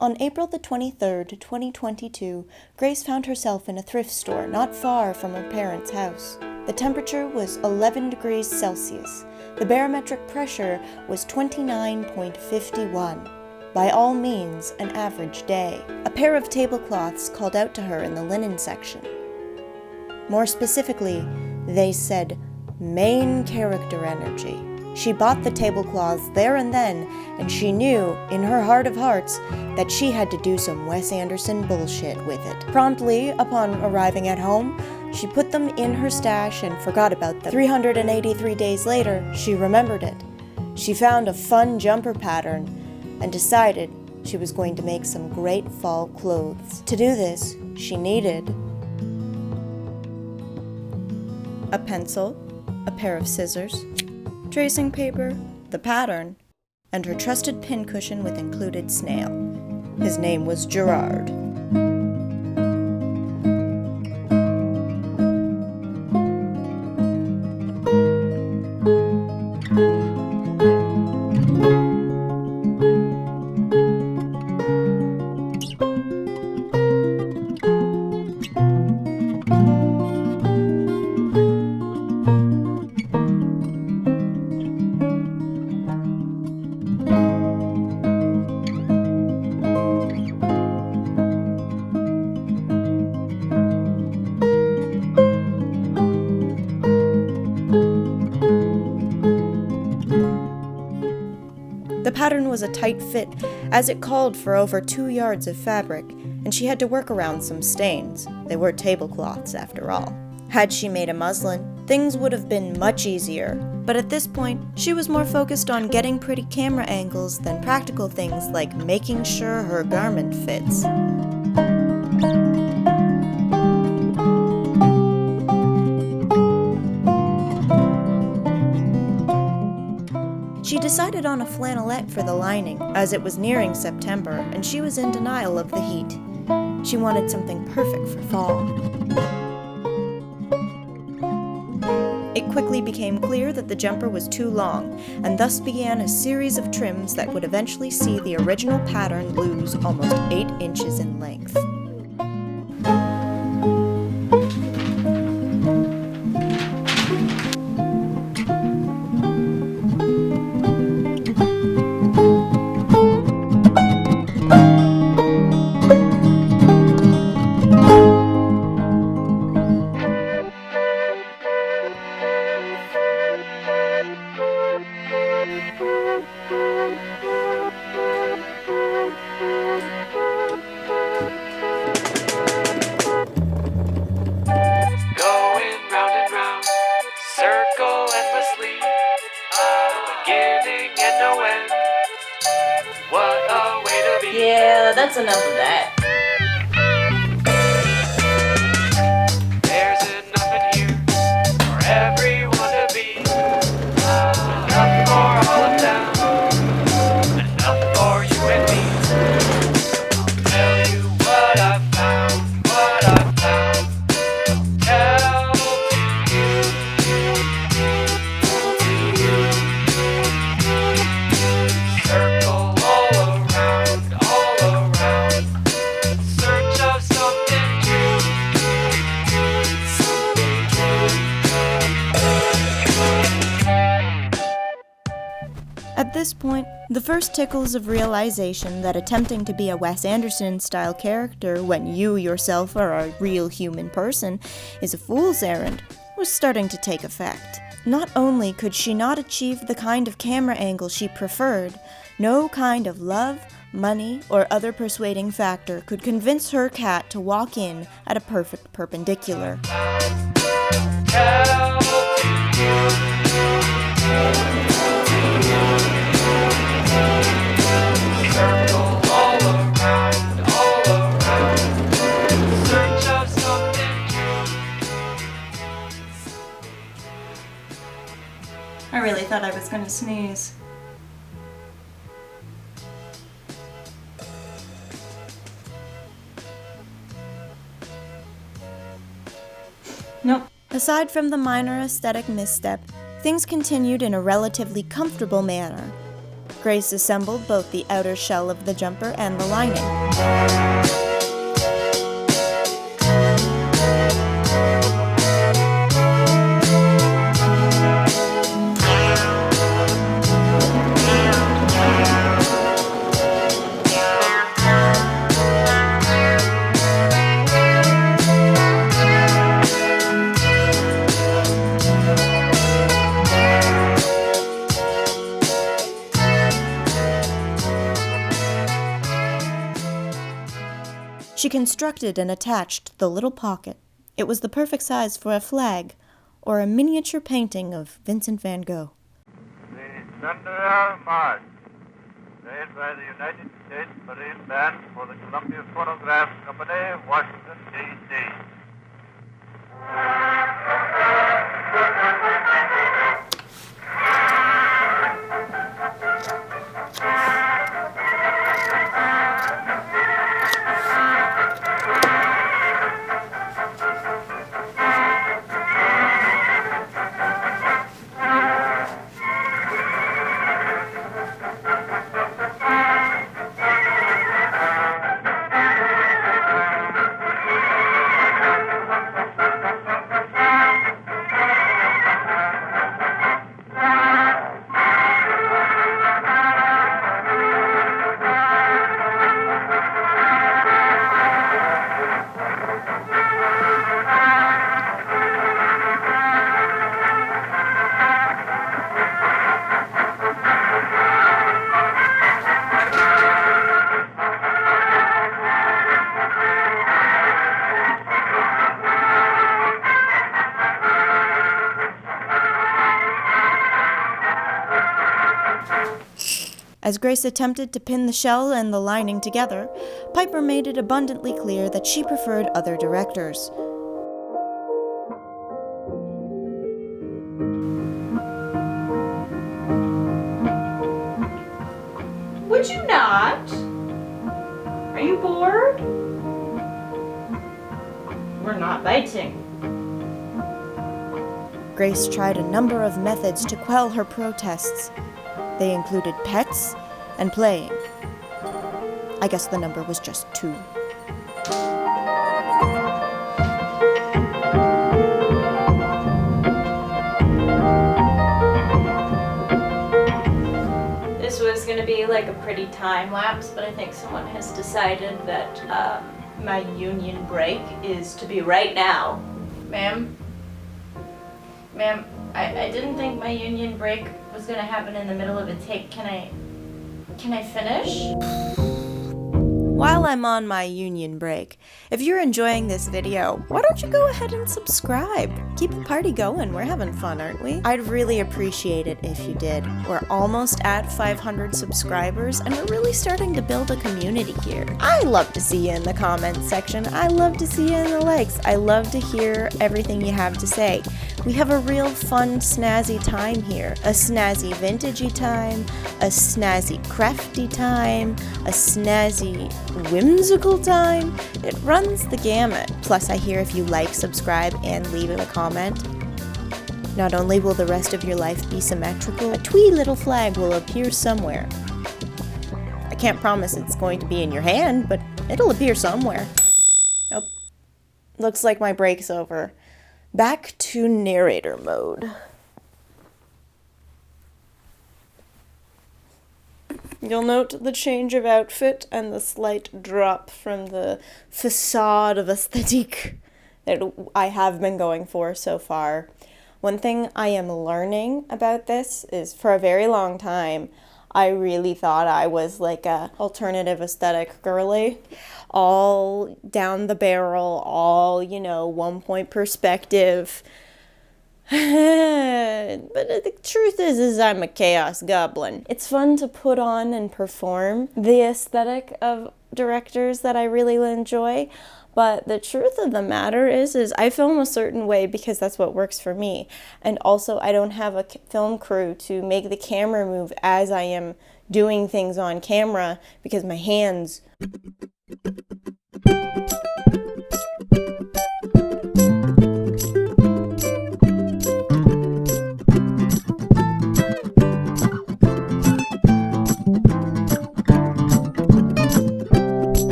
On April the 23rd, 2022, Grace found herself in a thrift store not far from her parents' house. The temperature was 11 degrees Celsius. The barometric pressure was 29.51. By all means, an average day. A pair of tablecloths called out to her in the linen section. More specifically, they said, "Main character energy." She bought the tablecloths there and then, and she knew, in her heart of hearts, that she had to do some Wes Anderson bullshit with it. Promptly, upon arriving at home, she put them in her stash and forgot about them. 383 days later, she remembered it. She found a fun jumper pattern and decided she was going to make some great fall clothes. To do this, she needed a pencil, a pair of scissors, tracing paper, the pattern, and her trusted pincushion with included snail. His name was Gerard. The pattern was a tight fit, as it called for over 2 yards of fabric, and she had to work around some stains. They were tablecloths, after all. Had she made a muslin, things would have been much easier. But at this point, she was more focused on getting pretty camera angles than practical things like making sure her garment fits. She decided on a flannelette for the lining, as it was nearing September, and she was in denial of the heat. She wanted something perfect for fall. It quickly became clear that the jumper was too long, and thus began a series of trims that would eventually see the original pattern lose almost 8 inches in length. Yeah, that's enough of that. There's enough in here for everyone to be. Enough for all of them. Enough for you and me. I'll tell you what I found, what I found. Tell to you. Circle all around. Search of something true. At this point, the first tickles of realization that attempting to be a Wes Anderson-style character when you yourself are a real human person is a fool's errand was starting to take effect. Not only could she not achieve the kind of camera angle she preferred, no kind of love, money, or other persuading factor could convince her cat to walk in at a perfect perpendicular. I really thought I was going to sneeze. Nope. Aside from the minor aesthetic misstep, things continued in a relatively comfortable manner. Grace assembled both the outer shell of the jumper and the lining. She constructed and attached the little pocket. It was the perfect size for a flag or a miniature painting of Vincent van Gogh. The Thunder March, played by the United States Marine Band for the Columbia Phonograph Company, Washington, D.C. As Grace attempted to pin the shell and the lining together, Piper made it abundantly clear that she preferred other directors. Would you not? Are you bored? We're not biting. Grace tried a number of methods to quell her protests. They included pets and playing. I guess the number was just 2. This was going to be like a pretty time lapse, but I think someone has decided that my union break is to be right now. Ma'am? Ma'am, I didn't think my union break was going to happen in the middle of a take. Can I finish? While I'm on my union break, if you're enjoying this video, why don't you go ahead and subscribe? Keep the party going, we're having fun, aren't we? I'd really appreciate it if you did. We're almost at 500 subscribers, and we're really starting to build a community here. I love to see you in the comments section. I love to see you in the likes. I love to hear everything you have to say. We have a real fun, snazzy time here. A snazzy vintagey time, a snazzy crafty time, a snazzy whimsical time. It runs the gamut. Plus, I hear if you like, subscribe, and leave a comment, not only will the rest of your life be symmetrical, a twee little flag will appear somewhere. I can't promise it's going to be in your hand, but it'll appear somewhere. Oh, looks like my break's over. Back to narrator mode. You'll note the change of outfit and the slight drop from the facade of aesthetique that I have been going for so far. One thing I am learning about this is, for a very long time, I really thought I was like a alternative aesthetic girly. All down the barrel, all, 1 point perspective. But the truth is I'm a chaos goblin. It's fun to put on and perform the aesthetic of directors that I really enjoy. But the truth of the matter is I film a certain way because that's what works for me. And also I don't have a film crew to make the camera move as I am doing things on camera because my hands...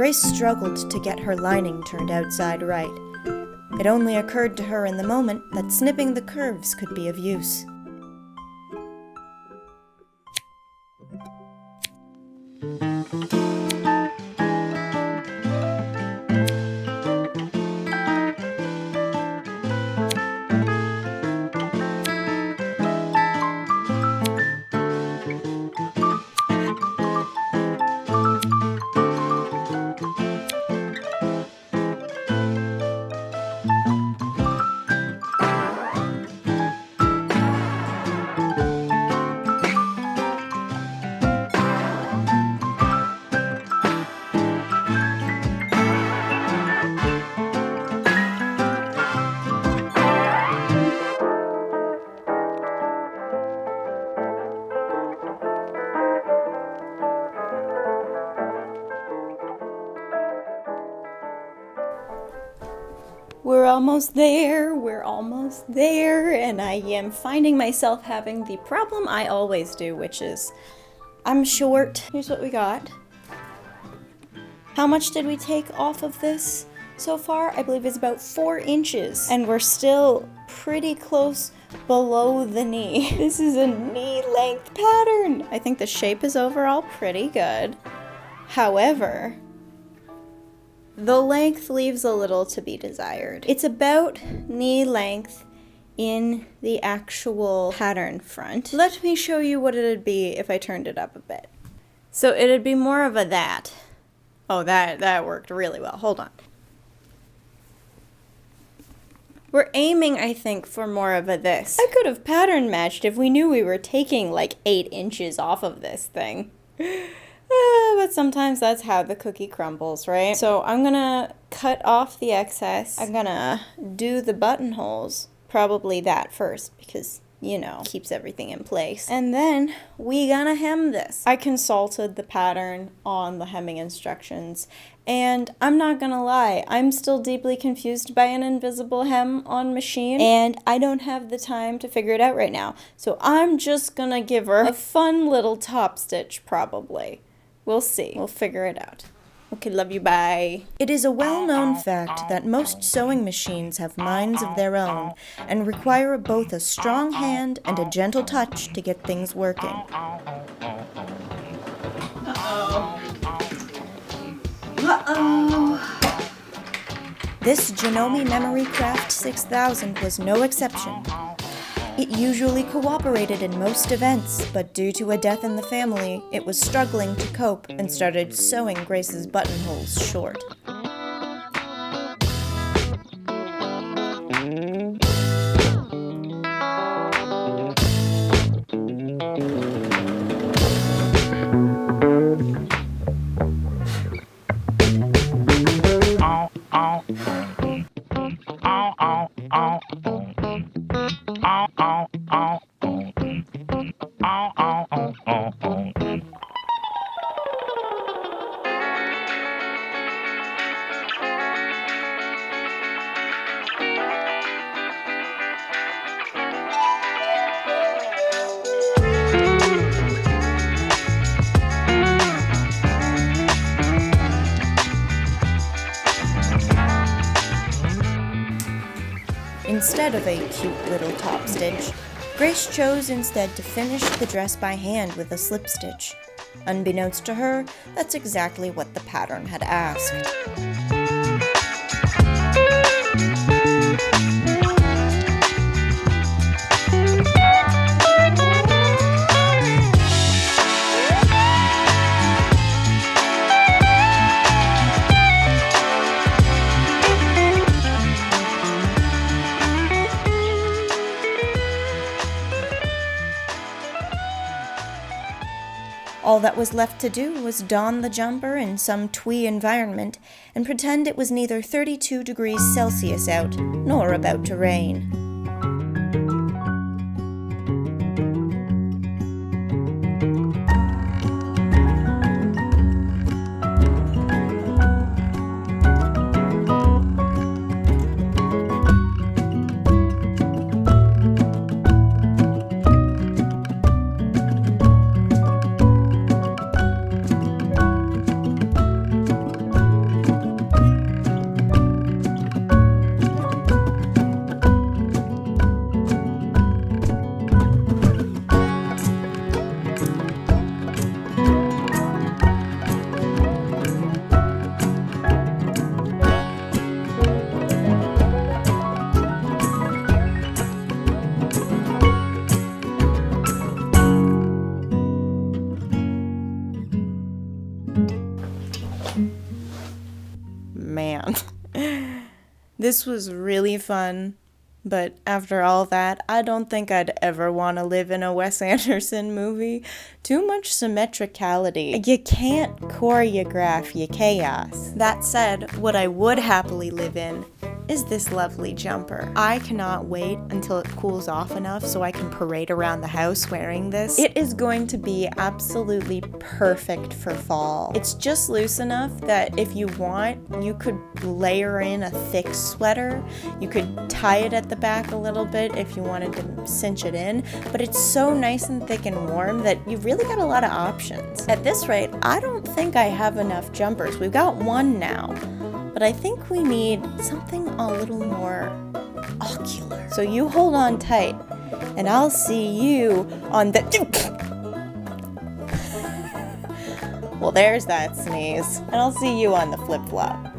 Grace struggled to get her lining turned outside right. It only occurred to her in the moment that snipping the curves could be of use. We're almost there, and I am finding myself having the problem I always do, which is I'm short. Here's what we got. How much did we take off of this so far? I believe it's about 4 inches, and we're still pretty close below the knee. This is a knee-length pattern. I think the shape is overall pretty good. However, the length leaves a little to be desired. It's about knee length in the actual pattern front. Let me show you what it'd be if I turned it up a bit. So it'd be more of a that. Oh, that worked really well. Hold on. We're aiming, I think, for more of a this. I could have pattern matched if we knew we were taking like 8 inches off of this thing. But sometimes that's how the cookie crumbles, right? So I'm gonna cut off the excess. I'm gonna do the buttonholes, probably that first, because, you know, keeps everything in place. And then we gonna hem this. I consulted the pattern on the hemming instructions, and I'm not gonna lie, I'm still deeply confused by an invisible hem on machine, and I don't have the time to figure it out right now. So I'm just gonna give her a fun little top stitch, probably. We'll see. We'll figure it out. Okay, love you, bye. It is a well-known fact that most sewing machines have minds of their own and require both a strong hand and a gentle touch to get things working. This Janome Memory Craft 6000 was no exception. It usually cooperated in most events, but due to a death in the family, it was struggling to cope and started sewing Grace's buttonholes short. Instead of a cute little top stitch, Grace chose instead to finish the dress by hand with a slip stitch. Unbeknownst to her, that's exactly what the pattern had asked. All that was left to do was don the jumper in some twee environment and pretend it was neither 32 degrees Celsius out nor about to rain. This was really fun, but after all that, I don't think I'd ever want to live in a Wes Anderson movie. Too much symmetricality. You can't choreograph your chaos. That said, what I would happily live in is this lovely jumper. I cannot wait until it cools off enough so I can parade around the house wearing this. It is going to be absolutely perfect for fall. It's just loose enough that if you want, you could layer in a thick sweater. You could tie it at the back a little bit if you wanted to cinch it in, but it's so nice and thick and warm that you've really got a lot of options. At this rate, I don't think I have enough jumpers. We've got one now, but I think we need something a little more ocular. So you hold on tight, and I'll see you on the... Well, there's that sneeze. And I'll see you on the flip-flop.